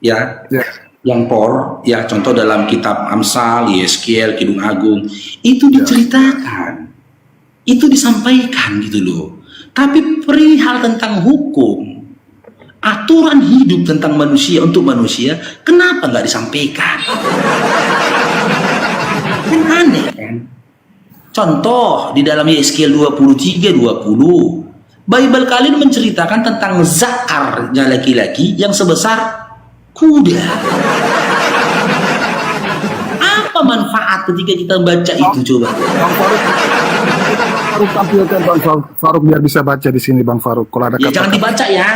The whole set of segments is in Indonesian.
ya, Ya. yang por, ya contoh dalam kitab Amsal, Yeskiel, Kidung Agung, itu diceritakan, itu disampaikan gitu loh. Tapi perihal tentang hukum, aturan hidup tentang manusia untuk manusia, kenapa nggak disampaikan? Kan aneh kan? Contoh di dalam Yeskiel 23-20, Bible kalian menceritakan tentang zakarnya laki-laki yang sebesar kuda. Apa manfaat ketika kita baca itu coba? Bang Faruk tampilkan Bang Faruk biar bisa baca di sini Bang Faruk. Kalau ada Ya kata. jangan dibaca ya,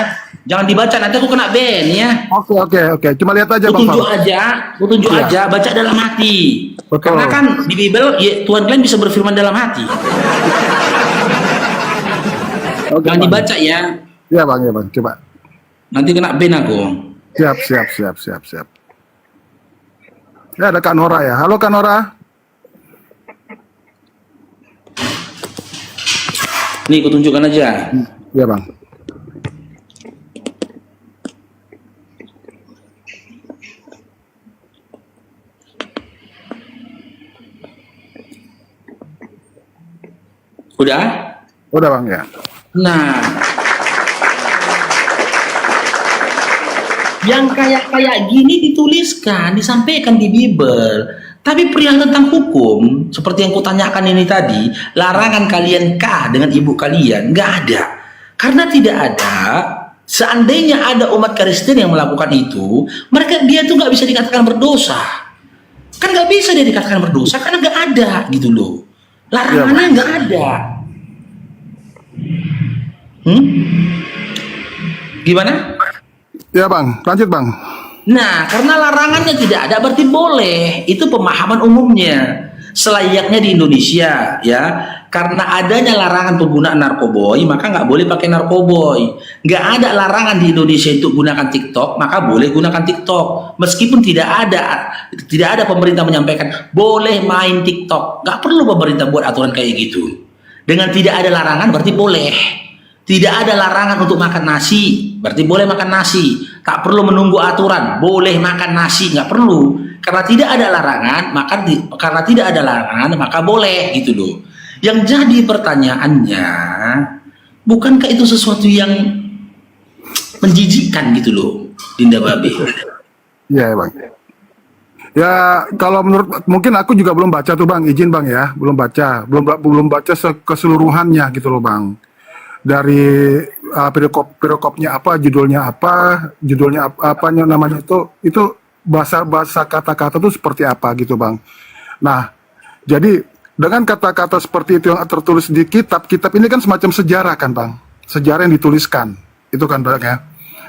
jangan dibaca nanti aku kena ban ya. Oke. Cuma lihat aja Aku Bang tunjuk Faruk. aja, aku tunjuk Iya. aja, baca dalam hati. Betul. Karena kan di Bible ya, Tuhan kalian bisa berfirman dalam hati. Oke, Jangan Bang. dibaca ya, Iya Bang, coba. nanti kena ban aku. Siap. Ya ada Kak Nora ya. Halo Kak Nora. Nih aku tunjukkan aja. Iya Bang. Udah? Udah Bang ya. Nah, yang kayak gini dituliskan, disampaikan di Bible. Tapi perihal tentang hukum, seperti yang kutanyakan ini tadi, larangan kalian kah dengan ibu kalian? Nggak ada. Karena tidak ada, seandainya ada umat Kristen yang melakukan itu, dia tuh nggak bisa dikatakan berdosa. Kan nggak bisa dia dikatakan berdosa, karena nggak ada gitu loh. Larangannya nggak ada. Gimana? Ya Bang, lanjut Bang. Nah, karena larangannya tidak ada berarti boleh. Itu pemahaman umumnya. Selayaknya di Indonesia, ya. Karena adanya larangan penggunaan narkoboy, maka nggak boleh pakai narkoboy. Nggak ada larangan di Indonesia untuk gunakan TikTok, maka boleh gunakan TikTok. Meskipun tidak ada pemerintah menyampaikan boleh main TikTok. Nggak perlu pemerintah buat aturan kayak gitu. Dengan tidak ada larangan berarti boleh. Tidak ada larangan untuk makan nasi, berarti boleh makan nasi. Tak perlu menunggu aturan, boleh makan nasi, nggak perlu. Karena tidak ada larangan, maka boleh gitu loh. Yang jadi pertanyaannya, bukankah itu sesuatu yang menjijikkan gitu loh, Dinda Babe? Iya Bang. Ya kalau menurut mungkin aku juga belum baca tuh Bang, izin Bang ya, belum baca keseluruhannya gitu loh Bang. Dari perikopnya apa, judulnya apa namanya itu bahasa kata-kata itu seperti apa gitu Bang. Nah, jadi dengan kata-kata seperti itu yang tertulis di kitab ini kan semacam sejarah kan Bang, sejarah yang dituliskan itu kan Bang ya.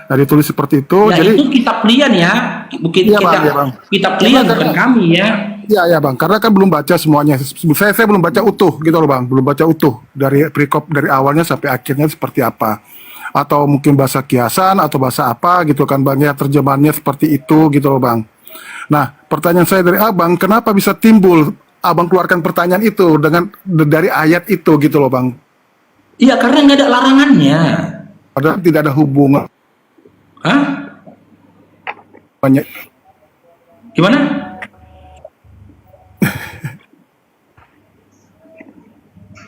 Nah, ditulis seperti itu. Ya, jadi itu kitab kalian ya, bukan iya, Bang. Kitab kalian bukan kami ya. Iya Bang, karena kan belum baca semuanya. Saya belum baca utuh gitu loh Bang, belum baca utuh dari perikop dari awalnya sampai akhirnya seperti apa. Atau mungkin bahasa kiasan atau bahasa apa gitu kan Bang ya, terjemahannya seperti itu gitu loh Bang. Nah, pertanyaan saya dari Abang, kenapa bisa timbul Abang keluarkan pertanyaan itu dari ayat itu gitu loh Bang? Iya, karena nggak ada larangannya. Padahal tidak ada hubungan. Hah? Banyak. Gimana?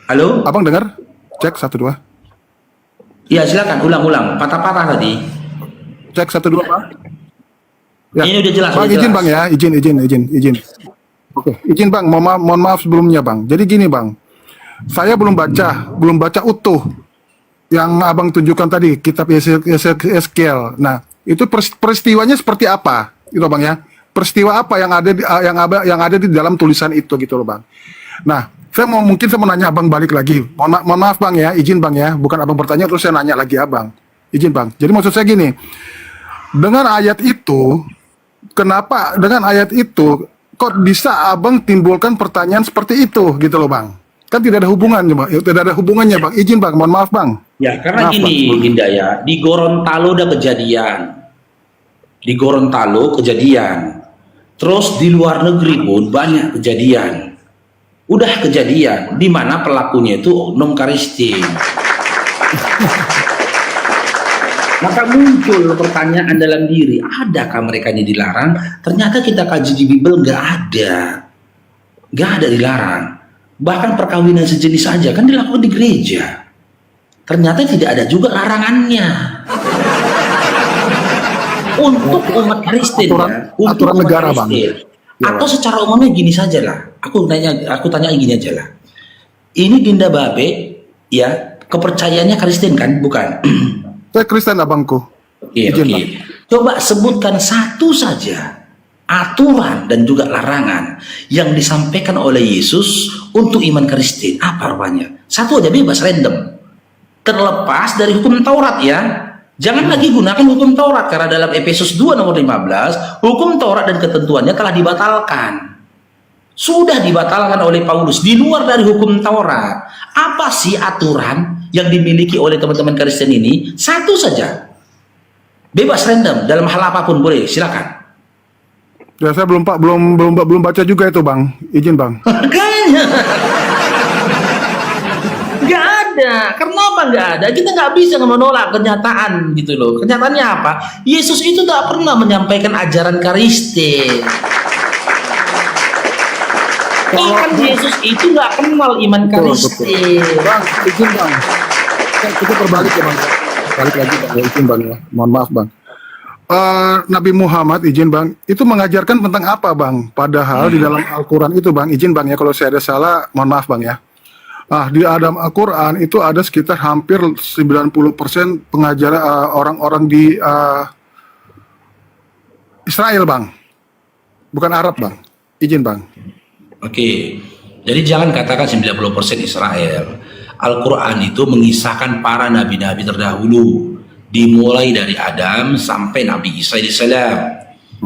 Halo? Abang dengar? Cek 1 2. Iya, silakan ulang-ulang. Patah-patah tadi. Cek 1 2 Bang. Ya. Ini udah jelas. Bang, udah izin jelas. Bang ya, izin. Oke, izin Bang, mohon maaf sebelumnya Bang. Jadi gini Bang, saya belum baca utuh yang Abang tunjukkan tadi, kitab Yeskiel. Nah, itu peristiwanya seperti apa, gitu Bang ya? Peristiwa apa yang ada di dalam tulisan itu gitu loh Bang. Nah, mungkin saya mau nanya Abang balik lagi. Mohon maaf Bang ya, izin Bang ya. Bukan Abang bertanya terus saya nanya lagi Abang. Izin Bang. Jadi maksud saya gini, dengan ayat itu, kenapa dengan ayat itu kok bisa Abang timbulkan pertanyaan seperti itu gitu loh Bang? Kan tidak ada hubungannya Bang. Tidak ada hubungannya Bang. Izin Bang, mohon maaf Bang. Ya, karena Maaf, gini, Bang. Dinda ya, di Gorontalo ada kejadian. Di Gorontalo kejadian. Terus di luar negeri pun banyak kejadian. Udah kejadian di mana pelakunya itu oknum Kristen. Maka muncul pertanyaan dalam diri, adakah mereka ini dilarang? Ternyata kita kaji di Bible nggak ada dilarang. Bahkan perkawinan sejenis saja kan dilakukan di gereja. Ternyata tidak ada juga larangannya. Untuk umat Kristen, aturan negara, Bang. Atau secara umumnya gini saja lah. Aku tanya gini aja lah. Ini Dinda Babe, ya kepercayaannya Kristen kan, bukan? Saya Kristen abangku. Oke. Izin, Bang. Coba sebutkan satu saja aturan dan juga larangan yang disampaikan oleh Yesus untuk iman Kristen. Apa rupanya? Satu aja, bebas, random. Terlepas dari hukum Taurat ya. Jangan lagi gunakan hukum Taurat, karena dalam Efesus 2 nomor 15, hukum Taurat dan ketentuannya telah dibatalkan. Sudah dibatalkan oleh Paulus, di luar dari hukum Taurat. Apa sih aturan yang dimiliki oleh teman-teman Kristen ini? Satu saja. Bebas, random, dalam hal apapun boleh, silakan. Ya saya belum baca juga itu, Bang. Izin, Bang. Makanya. Nggak ada. Kenapa nggak ada? Kita nggak bisa menolak kenyataan gitu loh. Kenyataannya apa? Yesus itu tak pernah menyampaikan ajaran Kristen. Bahkan Yesus itu nggak kenal iman Kristen. Bang, izin, Bang. Kita berbalik ya, Bang. Balik lagi, Bang. Izin, Bang, ya. Mohon maaf, Bang. Nabi Muhammad, izin, Bang, itu mengajarkan tentang apa, Bang? Padahal di dalam Al-Quran itu, Bang, izin, Bang, ya, kalau saya ada salah, mohon maaf, Bang, ya. Di dalam Al-Quran itu ada sekitar hampir 90% pengajaran orang-orang di Israel, Bang. Bukan Arab, Bang. Izin, Bang. Oke. Jadi jangan katakan 90% Israel. Al-Quran itu mengisahkan para nabi-nabi terdahulu, dimulai dari Adam sampai Nabi Isa alaihissalam,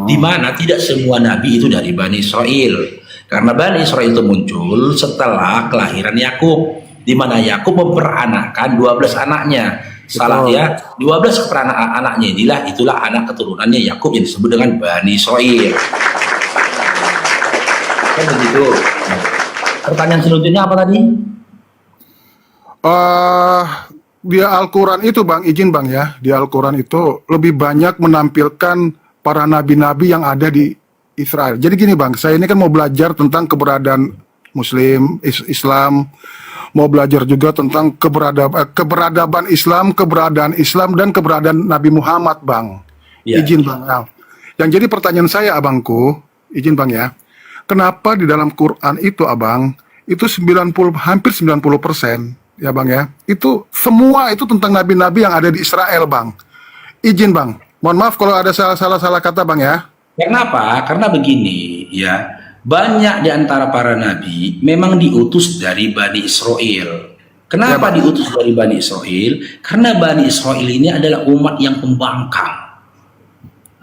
di mana tidak semua nabi itu dari Bani Israel, karena Bani Israel itu muncul setelah kelahiran Yakub, di mana Yakub memperanakkan 12 anaknya. Salah ya, 12 anaknya itulah anak keturunannya Yakub yang disebut dengan Bani Israel. Kan begitu. Pertanyaan selanjutnya apa tadi? Di Al-Quran itu, Bang, izin, Bang, ya, di Al-Quran itu lebih banyak menampilkan para nabi-nabi yang ada di Israel. Jadi gini, Bang, saya ini kan mau belajar tentang keberadaan Muslim, Islam, mau belajar juga tentang keberadaban Islam, keberadaan Islam, dan keberadaan Nabi Muhammad, Bang. Ya. Izin, Bang. Nah, yang jadi pertanyaan saya, abangku, izin, Bang, ya, kenapa di dalam Quran itu, Abang, itu hampir 90%, ya, Bang, ya, itu semua itu tentang nabi-nabi yang ada di Israel, Bang. Izin, Bang. Mohon maaf kalau ada salah kata, Bang, ya. Kenapa? Karena begini, ya. Banyak di antara para nabi memang diutus dari Bani Israel. Kenapa Ya, Bang. diutus dari Bani Israel? Karena Bani Israel ini adalah umat yang pembangkang.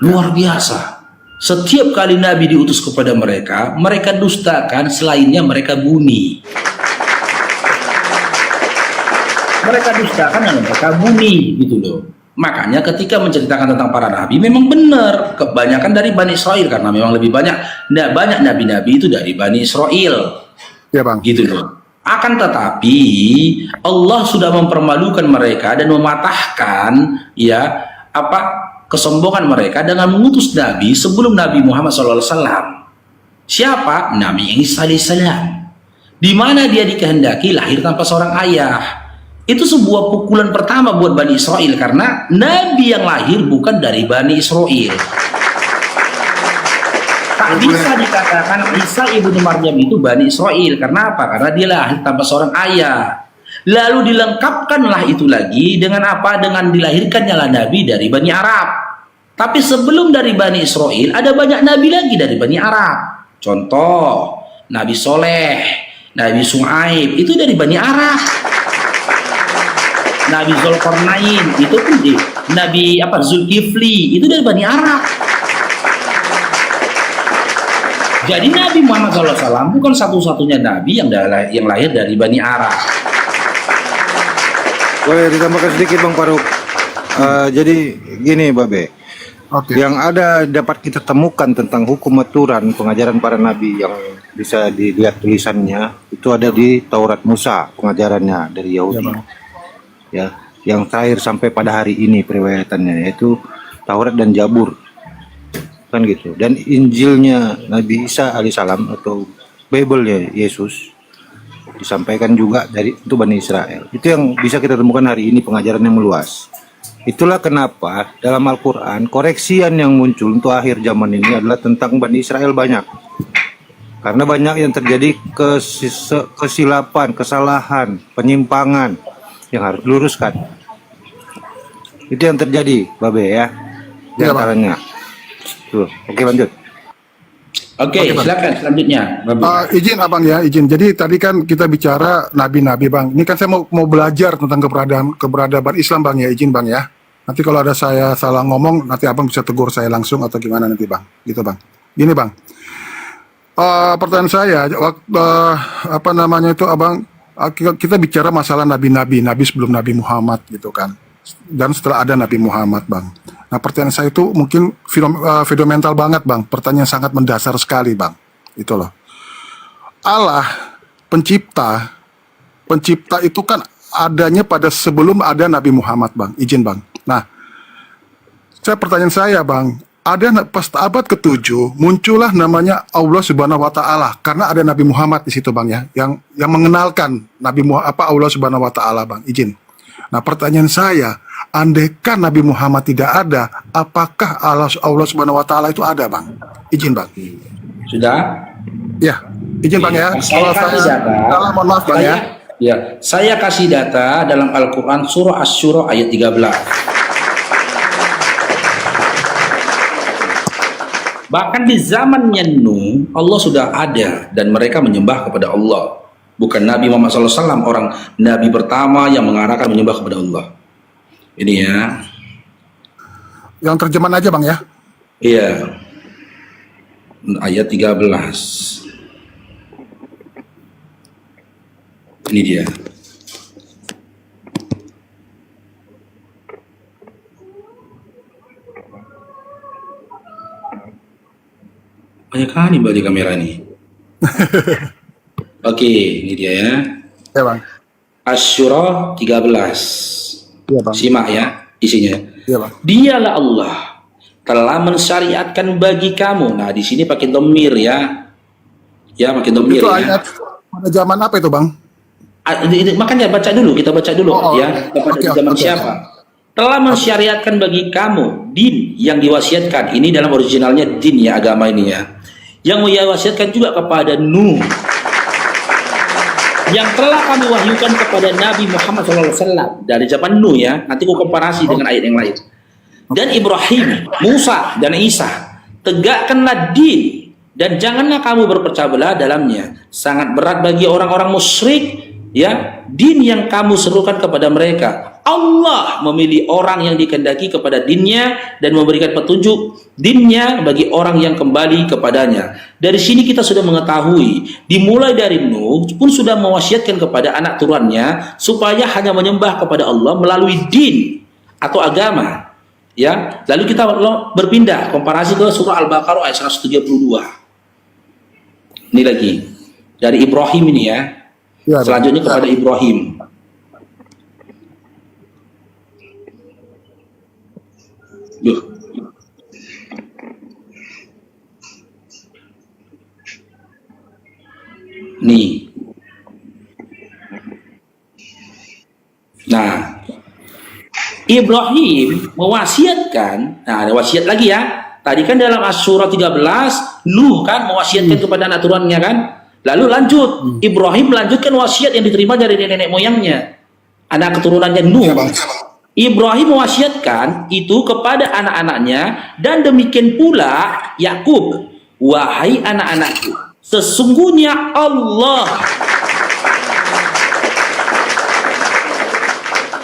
Luar biasa. Setiap kali Nabi diutus kepada mereka, mereka dustakan, selainnya mereka buni. Mereka dustakan dan mereka buni, gitu loh. Makanya ketika menceritakan tentang para nabi, memang benar kebanyakan dari Bani Israel, karena memang lebih banyak nabi-nabi itu dari Bani Israel, Ya, Bang. gitu loh. Akan tetapi Allah sudah mempermalukan mereka dan mematahkan ya kesombongan mereka dengan mengutus Nabi sebelum Nabi Muhammad SAW. Siapa? Nabi Isa alaihissalam. Di mana dia dikehendaki lahir tanpa seorang ayah. Itu sebuah pukulan pertama buat Bani Israel, karena Nabi yang lahir bukan dari Bani Israel. Tak bisa dikatakan Isa ibnu Maryam itu Bani Israel. Karena apa? Karena dia lahir tanpa seorang ayah. Lalu dilengkapkanlah itu lagi dengan apa? Dengan dilahirkannya lah Nabi dari Bani Arab. Tapi sebelum dari Bani Israel ada banyak Nabi lagi dari Bani Arab. Contoh, Nabi Soleh, Nabi Su'aib, itu dari Bani Arab. Nabi Zulkarnain itu pun Nabi Zulkifli itu dari Bani Arab. Jadi Nabi Muhammad SAW bukan satu-satunya Nabi yang lahir dari Bani Arab. Boleh ditambahkan sedikit, Bang Faruk. Jadi gini, Babe. Oke. Yang ada dapat kita temukan tentang hukum aturan pengajaran para nabi yang bisa dilihat tulisannya itu ada di Taurat Musa, pengajarannya dari Yahudi. Ya, Bang. Ya. yang terakhir sampai pada hari ini periwayatannya, yaitu Taurat dan Zabur, kan gitu. Dan Injilnya Nabi Isa alaihissalam atau Bible-nya Yesus disampaikan juga untuk Bani Israel. Itu yang bisa kita temukan hari ini, pengajaran yang meluas. Itulah kenapa dalam Al-Quran koreksian yang muncul untuk akhir zaman ini adalah tentang Bani Israel banyak. Karena banyak yang terjadi kesilapan, kesalahan, penyimpangan yang harus diluruskan. Itu yang terjadi, Babe ya. Di Iya, Bang. antaranya. Tuh, oke lanjut. Oke, Bang. silakan selanjutnya. Izin abang ya, izin. Jadi tadi kan kita bicara nabi-nabi bang. Ini kan saya mau belajar tentang keberadaan Islam bang ya, izin bang ya. Nanti kalau ada saya salah ngomong, nanti abang bisa tegur saya langsung atau gimana nanti bang. Gitu bang. Gini bang. Pertanyaan saya, apa namanya itu abang? Kita bicara masalah nabi-nabi, nabi sebelum Nabi Muhammad gitu kan. Dan setelah ada Nabi Muhammad bang. Nah pertanyaan saya itu mungkin fundamental banget bang. Pertanyaan sangat mendasar sekali bang. Itu loh. Allah pencipta itu kan adanya pada sebelum ada Nabi Muhammad bang. Izin bang. Nah, pertanyaan saya bang. Pas abad ke-7 muncullah namanya Allah Subhanahu wa taala karena ada Nabi Muhammad di situ bang ya. Yang mengenalkan Allah Subhanahu wa taala bang. Izin. Nah pertanyaan saya, andaikan Nabi Muhammad tidak ada, apakah Allah Subhanahu wa taala itu ada, Bang? Izin, Bang. Sudah? Ya, izin Bang ya. Kalau saya salah, mohon maaf Bang ya. Ya, saya kasih data dalam Al-Qur'an surah Asy-Syura ayat 13. Bahkan di zamannya Nuh, Allah sudah ada dan mereka menyembah kepada Allah. Bukan Nabi Muhammad SAW, orang Nabi pertama yang mengarahkan menyembah kepada Allah. Ini ya. Yang terjemahan aja Bang ya. Iya. Ayat 13. Ini dia. Banyak kali balik kamera nih. Oke, ini dia ya. Ya Bang. Asy-Syura 13. Iya Bang. Simak ya isinya. Iya Bang. Dialah Allah telah mensyariatkan bagi kamu. Nah, di sini pakai domir ya. Ya, pakai domir Itu ya. ayat pada zaman apa itu Bang? Makanya baca dulu, kita baca dulu ya. Kepada Oke, zaman oke. siapa? Telah mensyariatkan bagi kamu din yang diwasiatkan. Ini dalam originalnya din ya, agama ini ya. Yang diwasiatkan juga kepada Nuh. Yang telah kami wahyukan kepada Nabi Muhammad SAW dari zaman Nuh ya. Nanti aku komparasi dengan ayat yang lain. Dan Ibrahim, Musa, dan Isa. Tegakkanlah din dan janganlah kamu berpecah belah dalamnya. Sangat berat bagi orang-orang musyrik ya, din yang kamu serukan kepada mereka. Allah memilih orang yang dikehendaki kepada dinnya dan memberikan petunjuk dinnya bagi orang yang kembali kepadanya. Dari sini kita sudah mengetahui, dimulai dari Nuh pun sudah mewasiatkan kepada anak turunnya supaya hanya menyembah kepada Allah melalui din atau agama. Ya, lalu kita berpindah komparasi ke surah Al-Baqarah ayat 132. Ini lagi dari Ibrahim ini ya. Ya, Selanjutnya kepada Ibrahim. Duh. Nih. Nah, Ibrahim mewasiatkan, nah ada wasiat lagi ya. Tadi kan dalam Asy-Syura 13, Nuh kan mewasiatkan kepada anak turunannya kan. Lalu lanjut, Ibrahim melanjutkan wasiat yang diterima dari nenek moyangnya, anak keturunannya Nuh. Iya, Bang. Ibrahim mewasiatkan itu kepada anak-anaknya dan demikian pula Yakub, wahai anak-anakku, sesungguhnya Allah.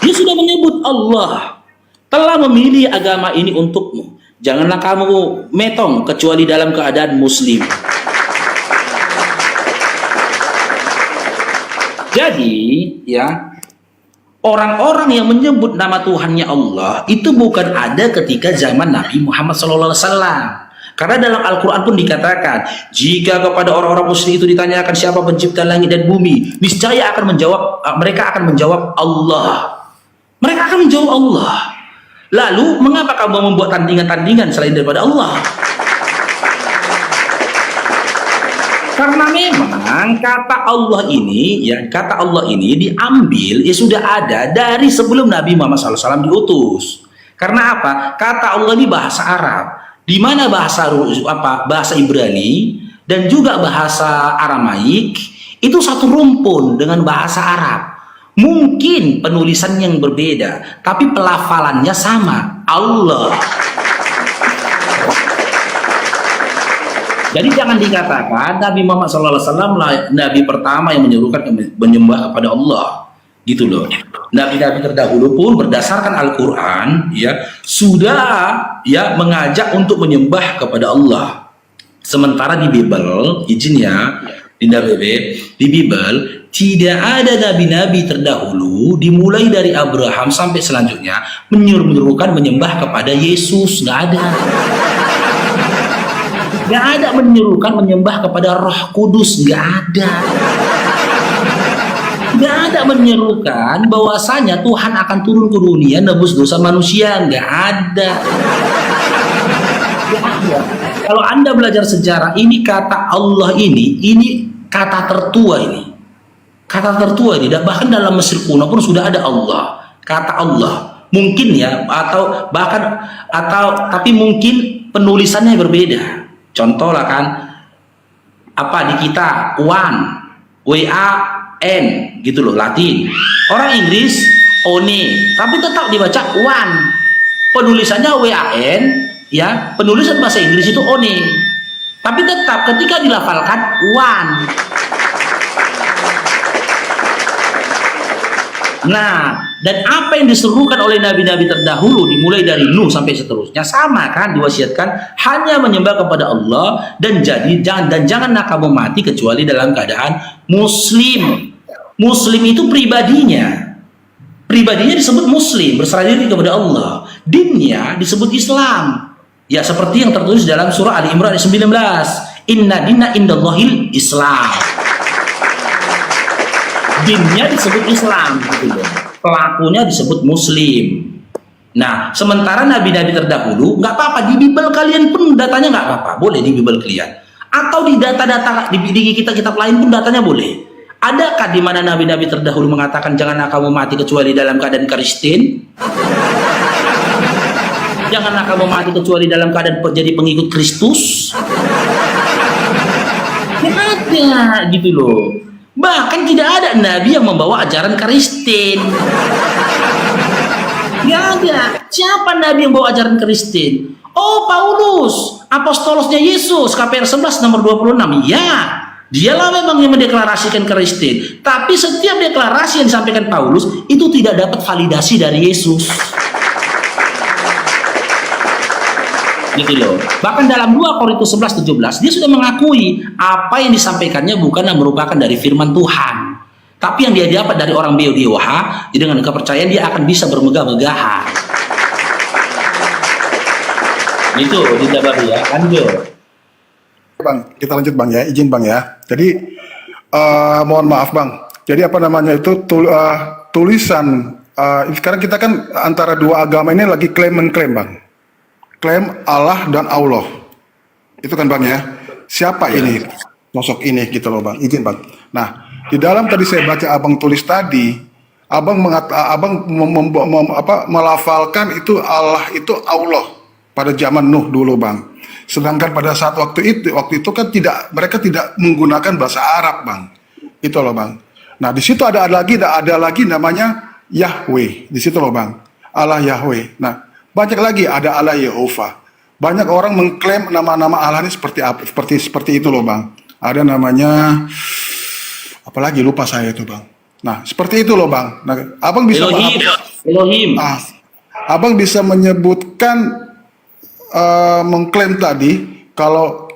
Dia sudah menyebut Allah telah memilih agama ini untukmu. Janganlah kamu metong kecuali dalam keadaan muslim. Jadi, ya, orang-orang yang menyebut nama Tuhannya Allah itu bukan ada ketika zaman Nabi Muhammad SAW. Karena dalam Al-Quran pun dikatakan, jika kepada orang-orang musyrik itu ditanyakan siapa pencipta langit dan bumi, niscaya mereka akan menjawab Allah. Mereka akan menjauh Allah. Lalu mengapa kamu membuat tandingan-tandingan selain daripada Allah? Karena memang kata Allah ini, ya kata Allah ini diambil, ya sudah ada dari sebelum Nabi Muhammad SAW diutus. Karena apa? Kata Allah ini bahasa Arab, di mana bahasa Ibrani dan juga bahasa Aramaik itu satu rumpun dengan bahasa Arab. Mungkin penulisan yang berbeda, tapi pelafalannya sama. Allah. Jadi jangan dikatakan Nabi Muhammad SAW Nabi pertama yang menyerukan menyembah kepada Allah, gitu loh. Nabi-nabi terdahulu pun berdasarkan Al-Quran ya sudah ya mengajak untuk menyembah kepada Allah. Sementara di Bible, izin ya, di Bible tidak ada nabi-nabi terdahulu dimulai dari Abraham sampai selanjutnya menyerukan menyembah kepada Yesus, nggak ada. Nggak ada menyerukan menyembah kepada Roh Kudus, nggak ada. Nggak ada menyerukan bahwasanya Tuhan akan turun ke dunia nebus dosa manusia, nggak ada. Nggak ada. Kalau Anda belajar sejarah, ini kata Allah ini kata tertua ini. Kata tertua ini, bahkan dalam Mesir kuno pun sudah ada Allah. Kata Allah. Mungkin ya, tapi mungkin penulisannya berbeda. Contoh lah kan, apa di kita WAN gitu loh, Latin. Orang Inggris one, tapi tetap dibaca one. Penulisannya WAN, ya penulisan bahasa Inggris itu one, tapi tetap ketika dilafalkan one. Nah, dan apa yang diserukan oleh nabi-nabi terdahulu dimulai dari Nuh sampai seterusnya sama kan, diwasiatkan hanya menyembah kepada Allah dan jangan kamu mati kecuali dalam keadaan muslim. Muslim itu pribadinya disebut muslim, berserah diri kepada Allah. Dinnya disebut Islam. Ya seperti yang tertulis dalam surah Ali Imran ayat 19. Inna dinna indallahil Islam. Dinnya disebut Islam, gitu loh. Pelakunya disebut Muslim. Nah, sementara nabi-nabi terdahulu nggak apa-apa, di Bible kalian pun datanya nggak apa-apa, boleh di Bible kalian. Atau di data-data di kitab-kitab lain pun datanya boleh. Adakah di mana nabi-nabi terdahulu mengatakan janganlah kamu mati kecuali dalam keadaan Kristen? Janganlah kamu mati kecuali dalam keadaan jadi pengikut Kristus? Tidak ada, gitu loh. Bahkan tidak ada nabi yang membawa ajaran Kristen. Tidak ada. Siapa nabi yang bawa ajaran Kristen? Oh, Paulus, apostolosnya Yesus, KPR 11 nomor 26. Ya, dialah memang yang mendeklarasikan Kristen. Tapi setiap deklarasi yang disampaikan Paulus itu tidak dapat validasi dari Yesus. Gitu loh. Bahkan dalam 2 Korintus 11:17 dia sudah mengakui apa yang disampaikannya bukanlah merupakan dari firman Tuhan, tapi yang dia dapat dari orang BODOH. Dengan kepercayaan dia akan bisa bermegah-megahan. Itu tidak baru ya, lanjut. Bang, kita lanjut Bang ya, izin Bang ya. Jadi mohon maaf Bang. Jadi apa namanya itu tulisan sekarang kita kan antara dua agama ini lagi klaim mengklaim Bang. Klaim Allah dan Allah. Itu kan Bang ya. Siapa ini? Sosok ini gitu loh Bang. Izin Bang. Nah, di dalam tadi saya baca Abang tulis tadi, Abang melafalkan itu Allah itu Allah pada zaman Nuh dulu Bang. Sedangkan pada saat waktu itu kan mereka tidak menggunakan bahasa Arab Bang. Itu loh Bang. Nah, di situ ada lagi namanya Yahweh. Di situ loh Bang. Allah Yahweh. Nah, banyak lagi ada Allah Yehova. Banyak orang mengklaim nama-nama Allah ini seperti itu loh Bang. Ada namanya apalagi lupa saya itu Bang. Nah, seperti itu loh Bang. Nah, Abang bisa Elohim. Abang bisa menyebutkan mengklaim tadi kalau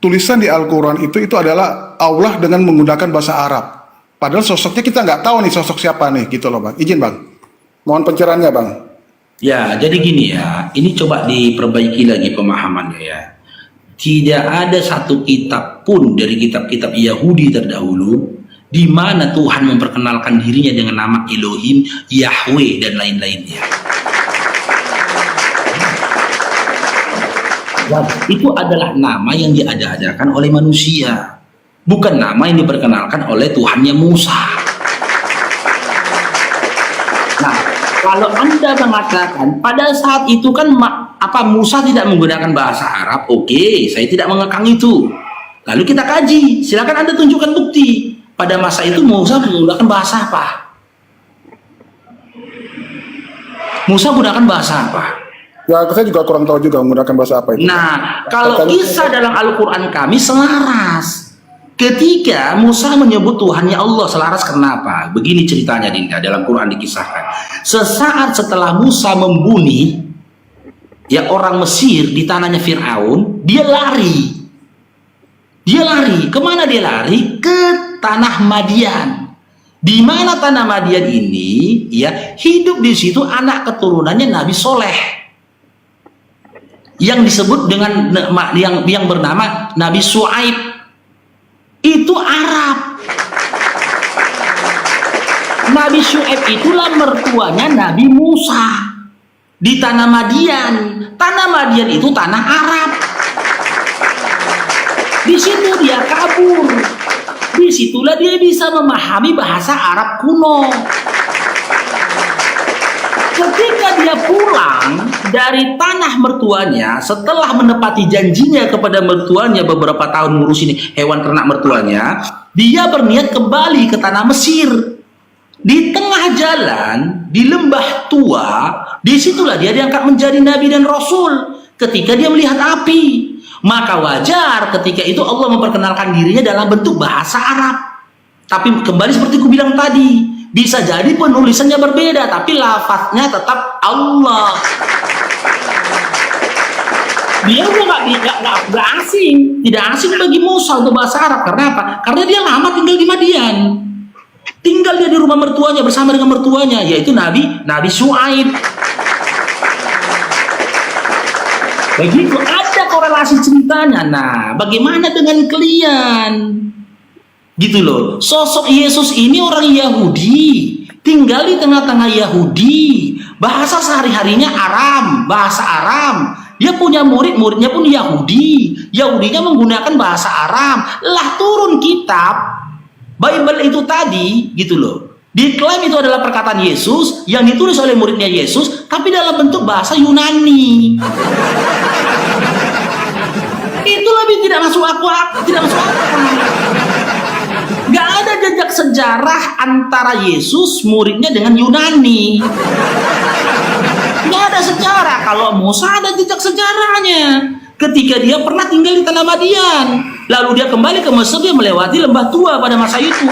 tulisan di Al-Qur'an itu adalah Allah dengan menggunakan bahasa Arab. Padahal sosoknya kita nggak tahu nih sosok siapa nih gitu loh Bang. Izin Bang. Mohon pencerahannya Bang. Ya, jadi gini ya, ini coba diperbaiki lagi pemahamannya ya. Tidak ada satu kitab pun dari kitab-kitab Yahudi terdahulu di mana Tuhan memperkenalkan dirinya dengan nama Elohim, Yahweh, dan lain-lainnya. Dan itu adalah nama yang diajarkan oleh manusia, bukan nama yang diperkenalkan oleh Tuhannya Musa. Nah, kalau Anda mengatakan pada saat itu kan Musa tidak menggunakan bahasa Arab, oke, saya tidak mengekang itu. Lalu kita kaji, silakan Anda tunjukkan bukti. Pada masa itu Musa menggunakan bahasa apa? Musa menggunakan bahasa apa? Ya, saya juga kurang tahu juga menggunakan bahasa apa itu. Nah, kalau kisah dalam Al-Quran kami selaras. Ketika Musa menyebut Tuhannya Allah, selaras kenapa? Begini ceritanya Dinda, dalam Quran dikisahkan. Sesaat setelah Musa membunuh ya orang Mesir di tanahnya Fir'aun, dia lari. Dia lari. Kemana dia lari? Ke tanah Madian. Di mana tanah Madian ini ya hidup di situ anak keturunannya Nabi Soleh yang disebut dengan yang bernama Nabi Syuaib. Itu Arab. Nabi Syuaib itulah mertuanya Nabi Musa di tanah Madian. Tanah Madian itu tanah Arab. Di situ dia kabur. Disitulah dia bisa memahami bahasa Arab kuno. Ketika dia pulang dari tanah mertuanya, setelah menepati janjinya kepada mertuanya beberapa tahun ngurusin hewan ternak mertuanya, dia berniat kembali ke tanah Mesir. Di tengah jalan, di lembah tua, disitulah dia diangkat menjadi nabi dan rasul. Ketika dia melihat api, maka wajar ketika itu Allah memperkenalkan dirinya dalam bentuk bahasa Arab. Tapi kembali seperti ku bilang tadi, bisa jadi penulisannya berbeda, tapi lafaznya tetap Allah. Dia nggak asing, tidak asing bagi Musa untuk bahasa Arab. Karena apa? Karena dia lama tinggal di Madian, tinggal dia di rumah mertuanya bersama dengan mertuanya, yaitu Nabi Syuaib. Begitu ada korelasi ceritanya. Nah, bagaimana dengan kalian? Gitu loh. Sosok Yesus ini orang Yahudi, tinggal di tengah-tengah Yahudi, bahasa sehari-harinya Aram, bahasa Aram. Dia punya muridnya pun Yahudi, Yahudinya menggunakan bahasa Aram. Lah turun kitab Bible itu tadi, gitu loh. Diklaim itu adalah perkataan Yesus yang ditulis oleh muridnya Yesus, tapi dalam bentuk bahasa Yunani. Itu lebih tidak masuk akal, tidak masuk akal. Gak ada jejak sejarah antara Yesus muridnya dengan Yunani. Gak ada sejarah. Kalau Musa ada jejak sejarahnya. Ketika dia pernah tinggal di tanah Madian, lalu dia kembali ke Mesir, dia melewati lembah tua pada masa itu.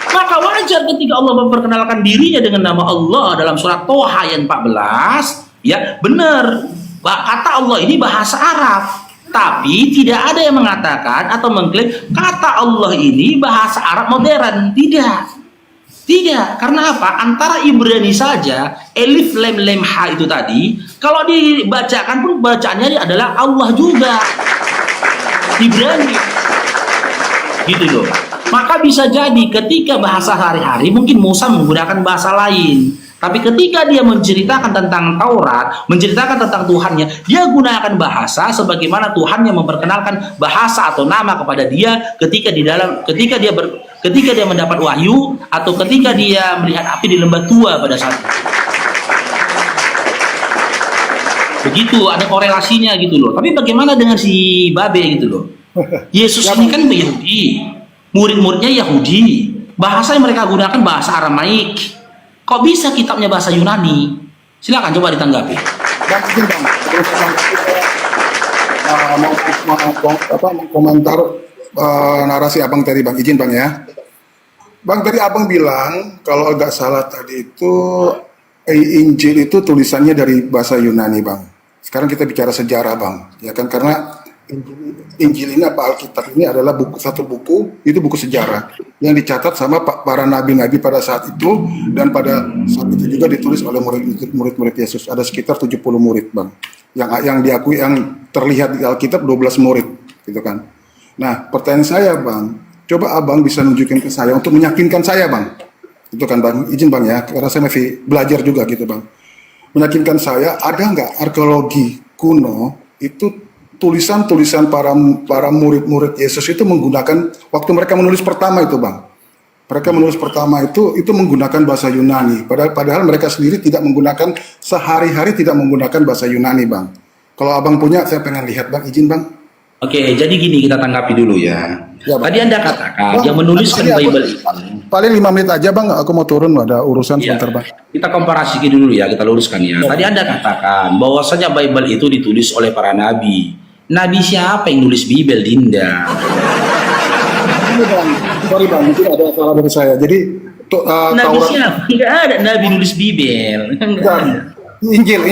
Maka wajar ketika Allah memperkenalkan dirinya dengan nama Allah dalam surat Toha ayat 14, ya benar. Kata Allah ini bahasa Arab. Tapi tidak ada yang mengatakan atau mengklaim kata Allah ini bahasa Arab modern. Tidak. Karena apa? Antara Ibrani saja, Elif Lem Lem Ha itu tadi, kalau dibacakan pun bacaannya adalah Allah juga. Ibrani. Gitu loh. Maka bisa jadi ketika bahasa sehari-hari mungkin Musa menggunakan bahasa lain. Tapi ketika dia menceritakan tentang Taurat, menceritakan tentang Tuhannya, dia gunakan bahasa sebagaimana Tuhannya memperkenalkan bahasa atau nama kepada dia ketika dia mendapat wahyu atau ketika dia melihat api di lembah tua pada saat itu. Begitu, ada korelasinya gitu loh. Tapi bagaimana dengan si Babe gitu loh? Yesus ini kan Yahudi, murid-muridnya Yahudi, bahasa yang mereka gunakan bahasa Aramaik. Kok bisa kitabnya bahasa Yunani? Silakan coba ditanggapi. Dan izin bang, terus mau komentar narasi abang tadi bang, izin bang ya. Bang tadi abang bilang kalau agak salah tadi itu Injil itu tulisannya dari bahasa Yunani bang. Sekarang kita bicara sejarah bang, ya kan, karena Injil ini apa Alkitab ini adalah satu buku, itu buku sejarah yang dicatat sama para nabi-nabi pada saat itu, dan pada saat itu juga ditulis oleh murid-murid Yesus. Ada sekitar 70 murid bang, yang diakui, yang terlihat di Alkitab 12 murid gitu kan. Nah, pertanyaan saya, Bang, coba Abang bisa nunjukin ke saya untuk meyakinkan saya, Bang. Itu kan, Bang, izin Bang ya, karena saya masih belajar juga gitu, Bang. Meyakinkan saya, ada nggak arkeologi kuno itu tulisan-tulisan para murid-murid Yesus itu menggunakan waktu mereka menulis pertama itu, Bang. Mereka menulis pertama itu menggunakan bahasa Yunani. Padahal mereka sendiri tidak menggunakan sehari-hari tidak menggunakan bahasa Yunani, Bang. Kalau Abang punya, saya pengen lihat, Bang. Izin, Bang. Oke, jadi gini kita tanggapi dulu ya. Ya, Bang. Tadi Anda katakan Bang, yang menuliskan tadi aku- Bible itu. paling 5 menit aja, Bang. Aku mau turun, ada urusan Ya, sebentar, Bang. kita komparasi dulu ya, kita luruskan ya. Tadi Anda katakan bahwasanya Bible itu ditulis oleh para nabi. Nabi siapa yang nulis Bible, Dinda? Ini, Bang. Sorry, Bang. Mungkin ada salah dari saya. Jadi, Nabi Taurat, siapa? Enggak ada nabi nulis Bible. Enggak Bang. ada. Injil.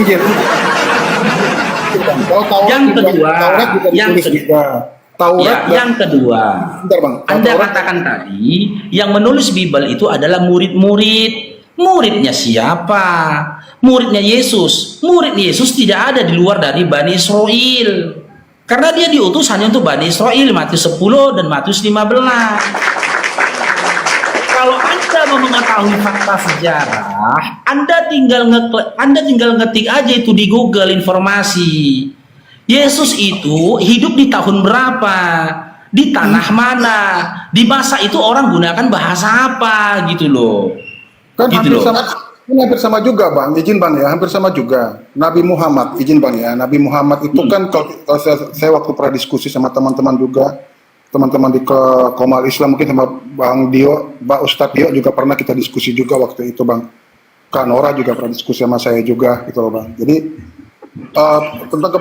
Kalau Taurat Yang juga- kedua, Taurat juga yang ditulis kedua. juga. Taurat Ya, yang kedua, Bentar, Bang. Anda Taurat- katakan tadi yang menulis Bible itu adalah murid-murid. Muridnya siapa? Muridnya Yesus. Murid Yesus tidak ada di luar dari Bani Israel. Karena dia diutus hanya untuk Bani Israel, Matius 10 dan Matius 15. Kalau Anda mau mengetahui fakta sejarah, Anda tinggal ngetik aja itu di Google informasi. Yesus itu hidup di tahun berapa? Di tanah mana? Di masa itu orang gunakan bahasa apa gitu loh. Kan Gitu hampir loh. sama, ini hampir sama juga, Bang. Izin, Bang ya, hampir sama juga. Nabi Muhammad, izin, Bang ya. Nabi Muhammad itu kan kalau saya waktu pernah diskusi sama teman-teman juga, teman-teman di Komal Islam mungkin sama Bang Dio, Mbak Ustadz Dio juga pernah kita diskusi juga waktu itu, Bang. Kak Nora juga pernah diskusi sama saya juga gitu loh, Bang. Jadi tentang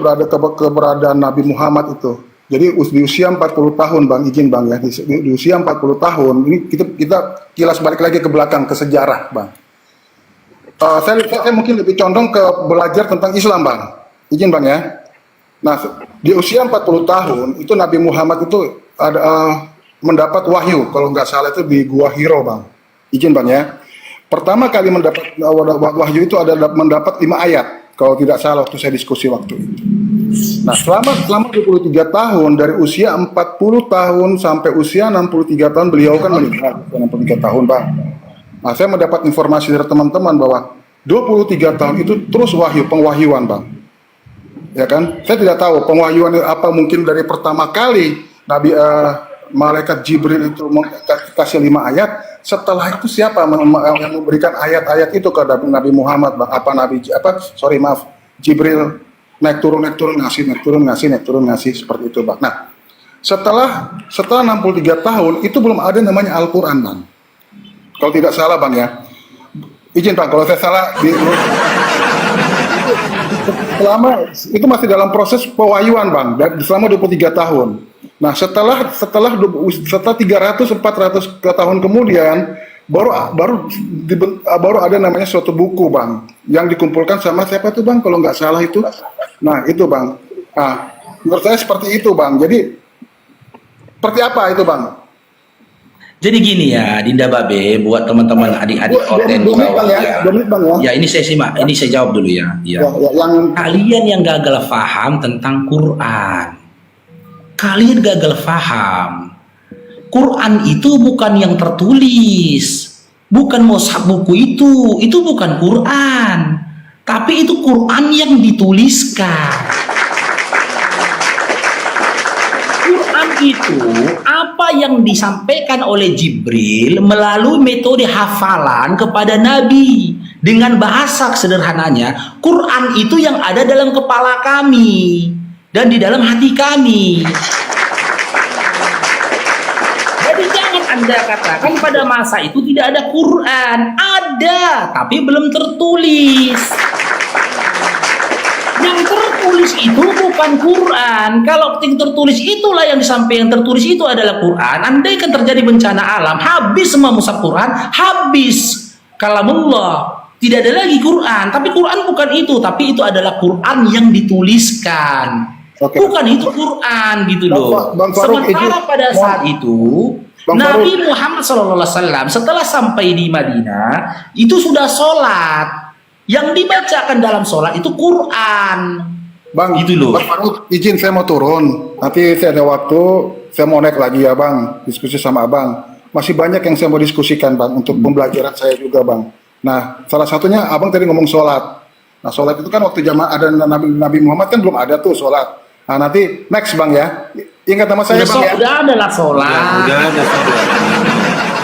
keberadaan Nabi Muhammad itu. Jadi di usia 40 tahun, Bang, izin, Bang ya. Di usia 40 tahun, ini kita kilas balik lagi ke belakang ke sejarah, Bang. Saya mungkin lebih condong ke belajar tentang Islam, Bang. Izin, Bang ya. Nah, di usia 40 tahun itu Nabi Muhammad itu ada mendapat wahyu, kalau nggak salah itu di Gua Hiro, Bang. Izin, Bang ya. Pertama kali mendapat wahyu itu adalah mendapat 5 ayat, kalau tidak salah waktu saya diskusi waktu itu. Nah, selama 23 tahun, dari usia 40 tahun sampai usia 63 tahun, beliau kan meninggal, 63 tahun, Bang. Nah, saya mendapat informasi dari teman-teman bahwa 23 tahun itu terus pengwahyuan, Bang. Ya kan? Saya tidak tahu pengwahyuan apa, mungkin dari pertama kali malaikat Jibril itu kasih 5 ayat, setelah itu siapa yang memberikan ayat-ayat itu ke Nabi Muhammad, Bang? Jibril naik turun ngasih seperti itu, Bang. Nah, setelah 63 tahun itu belum ada namanya Al-Qur'an, Bang. Kalau tidak salah, Bang ya. Izin, Bang, kalau saya salah selama itu masih dalam proses pewahyuan, Bang, dan selama 23 tahun. Nah, setelah 300-400 tahun kemudian baru ada namanya suatu buku, Bang, yang dikumpulkan sama siapa tuh, Bang, kalau nggak salah itu. Nah, itu, Bang. Nah, menurut saya seperti itu, Bang. Jadi seperti apa itu, Bang? Jadi gini ya, Dinda Babe, buat teman-teman adik-adik Oten Dua menit, Bang ya. ya. 2 menit, Bang ya. Ya, ini saya simak, ini saya jawab dulu ya. Ya. Yang Kalian yang gagal paham tentang Quran. Kalian gagal paham. Quran itu bukan yang tertulis. Bukan mushaf buku itu bukan Quran. Tapi itu Quran yang dituliskan. Quran itu apa yang disampaikan oleh Jibril melalui metode hafalan kepada Nabi. Dengan bahasa sederhananya, Quran itu yang ada dalam kepala kami dan di dalam hati kami. Jadi jangan Anda katakan pada masa itu tidak ada Quran. Ada, tapi belum tertulis. Yang tertulis itu bukan Quran. Kalau yang tertulis itulah yang disampaikan, tertulis itu adalah Quran. Andai kan terjadi bencana alam, habis semua mushaf Quran, habis kalamullah. Tidak ada lagi Quran. Tapi Quran bukan itu, tapi itu adalah Quran yang dituliskan. Oke. Bukan itu Quran gitu loh. Bang Farouk, Sementara pada saat itu Bang Nabi Muhammad SAW setelah sampai di Madinah itu sudah sholat. Yang dibacakan dalam sholat itu Quran. Bang, Gitu loh. Bang Faruk, izin saya mau turun. Nanti saya ada waktu, saya mau naik lagi ya Bang, diskusi sama Abang. Masih banyak yang saya mau diskusikan Bang, untuk pembelajaran saya juga Bang. Nah, salah satunya Abang tadi ngomong sholat. Nah, sholat itu kan waktu zaman ada Nabi Muhammad kan belum ada tuh sholat. Nah, nanti next Bang ya. Ingat nama saya Bang ya. Udah ada lah sholat. Udah ada sholat.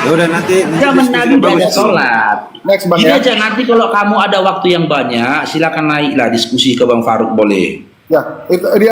Ya udah nanti Zaman diskusi Nabi udah bagus ada tuh. sholat. Next Bang Gini ya. aja, nanti kalau kamu ada waktu yang banyak, silakan naiklah diskusi ke Bang Faruk, boleh. Ya, itu dia